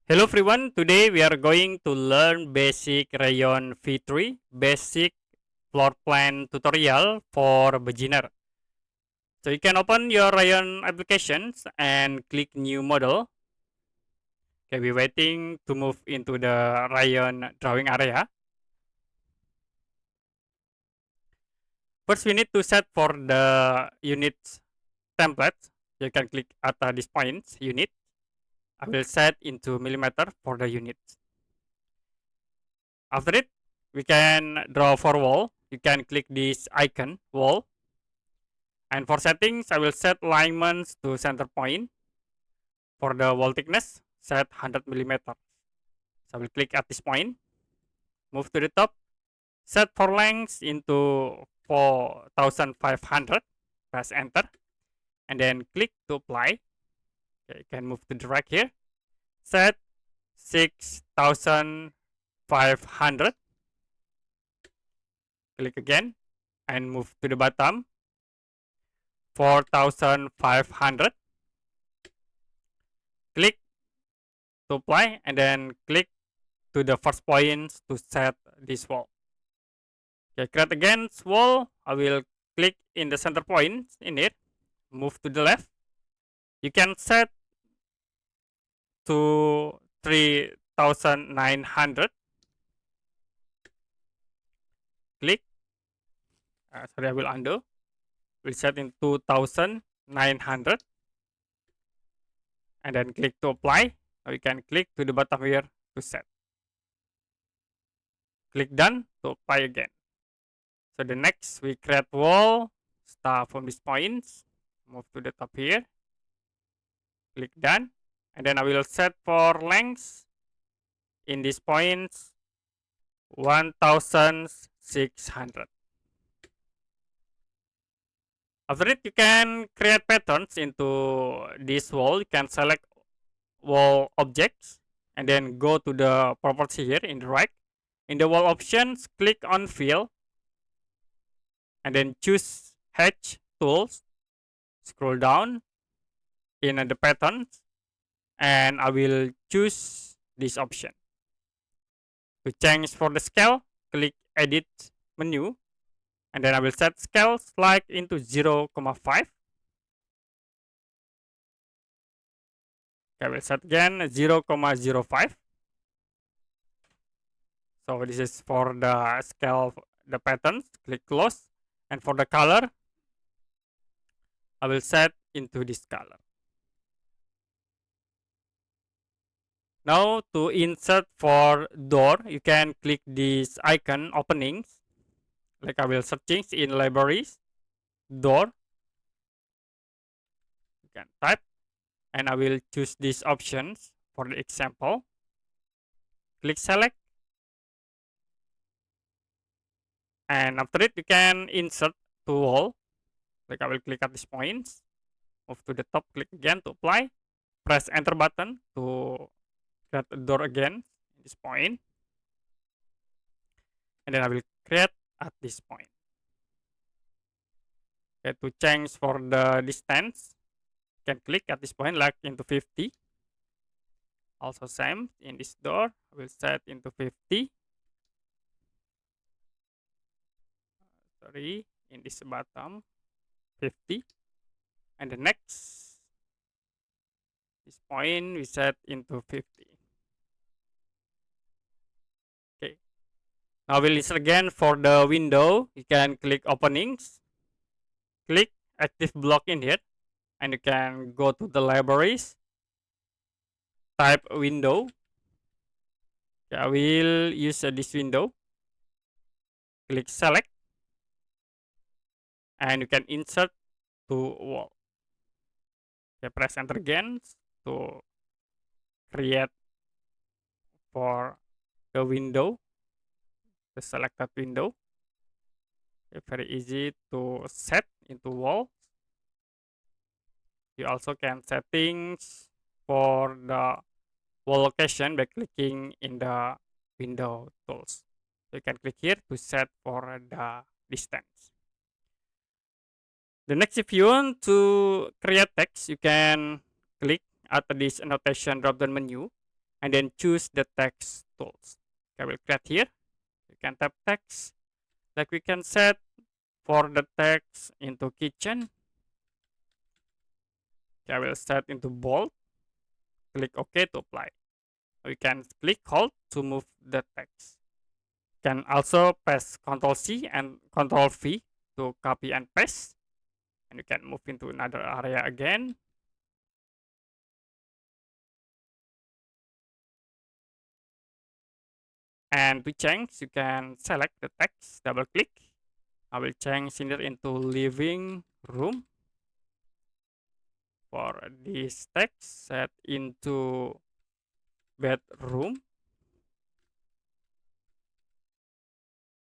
Hello everyone, today we are going to learn basic Rayon V3 basic floor plan tutorial for beginner. So you can open your Rayon applications and click new model. Okay, we're waiting to move into the Rayon drawing area. First we need to set for the units template. You can click at this point, unit. I will set into millimeter for the units. After it, we can draw for wall. You can click this icon wall. And for settings, I will set alignments to center point. For the wall thickness, set 100 millimeter. So I will click at this point, move to the top, set for length into 4500, press enter, and then click to apply. Okay, you can move to the right here, set 6500, click again, and move to the bottom, 4500, click to apply, and then click to the first points to set this wall. Okay, create again wall. I will click in the center point in it, move to the left. You can set to 3900. Click. Sorry, I will undo. We'll set in 2900 and then click to apply. Now you can click to the bottom here to set. Click done to apply again. So the next we create wall, start from this points, move to the top here, click done, and then I will set for length in these points 1600. After it, you can create patterns into this wall. You can select wall objects and then go to the property here in the right. In the wall options, click on fill and then choose Hatch tools. Scroll down in the patterns and I will choose this option. To change for the scale, click edit menu and then I will set scale slide into 0,5. I will set again 0,05. So this is for the scale, the patterns. Click close, and for the color, I will set into this color. Now to insert for door, you can click this icon openings. Like I will searching in libraries, door. You can type, and I will choose these options for the example. Click select, and after it you can insert to wall. Like I will click at this points, move to the top, click again to apply, press enter button to create a door again at this point, and then I will create at this point. Okay, to change for the distance, you can click at this point like into 50. Also same in this door, I will set into 50. Sorry, in this bottom 50, and the next this point we set into 50. Okay, now we'll list again for the window. You can click openings, click active block in here, and you can go to the libraries, type window. Okay, I will use this window, click select, and you can insert to wall. Okay, press enter again to create for the window, the selected window. Okay, very easy to set into wall. You also can settings for the wall location by clicking in the window tools. So you can click here to set for the distance. The next, if you want to create text, you can click at this annotation drop down menu and then choose the text tools. Okay, we'll create here. You can tap text. Like we can set for the text into kitchen. Okay, I will set into bold. Click OK to apply. We can click hold to move the text. Can also press Ctrl C and Ctrl V to copy and paste. And you can move into another area again. And to change, you can select the text, double click. I will change it into living room. For this text, set into bedroom.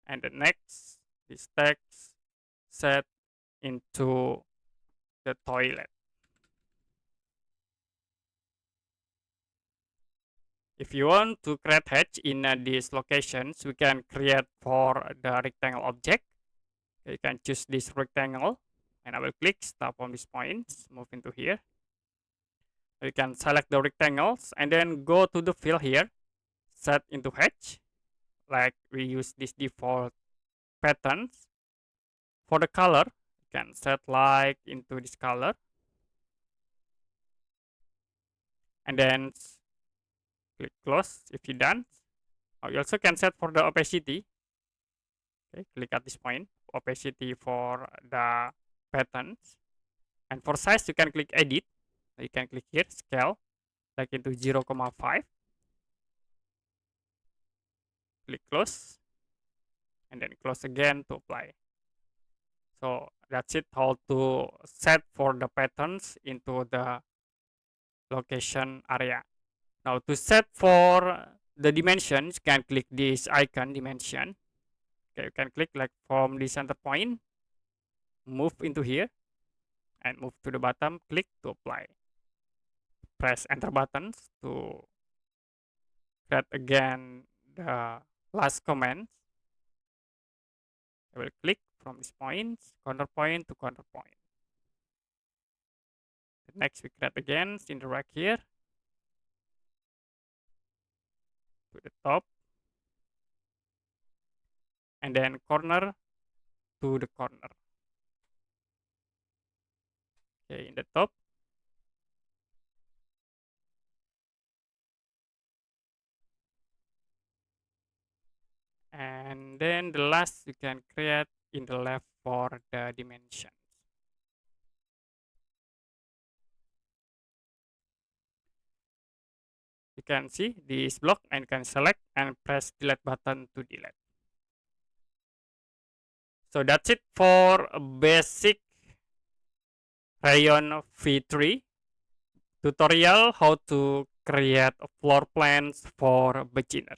And the next, this text set into the toilet. If you want to create hatch in these locations, we can create for the rectangle object. You can choose this rectangle, and I will click stop on these points, move into here. You can select the rectangles and then go to the fill here, set into hatch, like we use this default patterns. For the color, you can set like into this color, and then click close if you're done. You also can set for the opacity. Okay, click at this point, opacity for the patterns. And for size, you can click edit. You can click here, scale, like into 0,5. Click close, and then close again to apply. So that's it, how to set for the patterns into the location area. Now to set for the dimensions, you can click this icon dimension. Okay, you can click like from the center point, move into here, and move to the bottom, click to apply. Press enter buttons to create again the last command. I will click from this point, corner point to corner point. Next, we create again in the rack here to the top, and then corner to the corner. Okay, in the top. And then the last you can create in the left for the dimensions. You can see this block and can select and press delete button to delete. So that's it for a basic Rayon V3 tutorial how to create floor plans for beginner.